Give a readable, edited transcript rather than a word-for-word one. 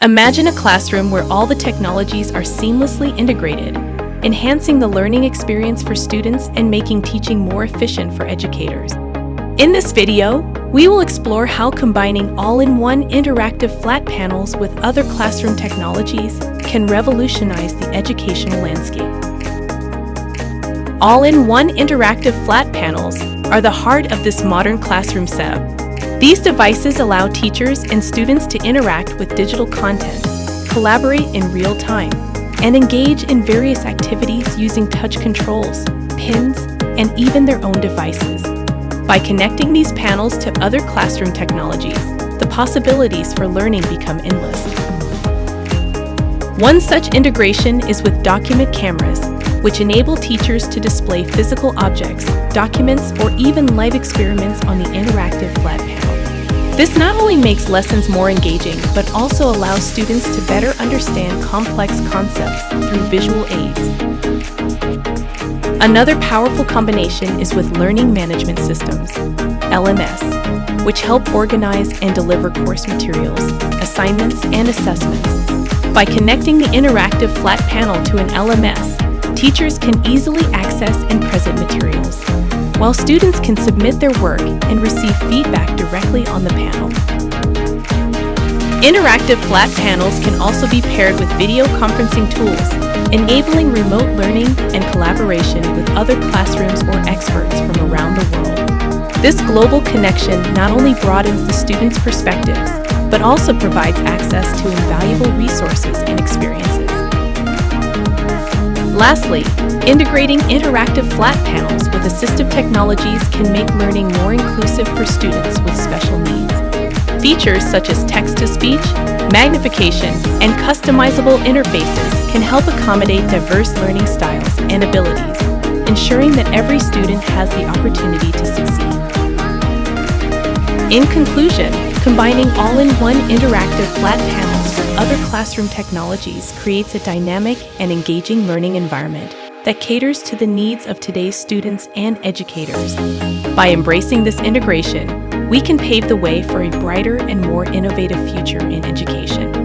Imagine a classroom where all the technologies are seamlessly integrated, enhancing the learning experience for students and making teaching more efficient for educators. In this video, we will explore how combining all-in-one interactive flat panels with other classroom technologies can revolutionize the educational landscape. All-in-one interactive flat panels are the heart of this modern classroom setup. These devices allow teachers and students to interact with digital content, collaborate in real time, and engage in various activities using touch controls, pins, and even their own devices. By connecting these panels to other classroom technologies, the possibilities for learning become endless. One such integration is with document cameras, which enable teachers to display physical objects, documents, or even live experiments on the interactive flat panel. This not only makes lessons more engaging, but also allows students to better understand complex concepts through visual aids. Another powerful combination is with learning management systems, LMS, which help organize and deliver course materials, assignments, and assessments. By connecting the interactive flat panel to an LMS, teachers can easily access and present materials, while students can submit their work and receive feedback directly on the panel. Interactive flat panels can also be paired with video conferencing tools, enabling remote learning and collaboration with other classrooms or experts from around the world. This global connection not only broadens the students' perspectives, but also provides access to invaluable resources and experiences. Lastly, integrating interactive flat panels with assistive technologies can make learning more inclusive for students with special needs. Features such as text-to-speech, magnification, and customizable interfaces can help accommodate diverse learning styles and abilities, ensuring that every student has the opportunity to succeed. In conclusion, combining all-in-one interactive flat panels with other classroom technologies creates a dynamic and engaging learning environment that caters to the needs of today's students and educators. By embracing this integration, we can pave the way for a brighter and more innovative future in education.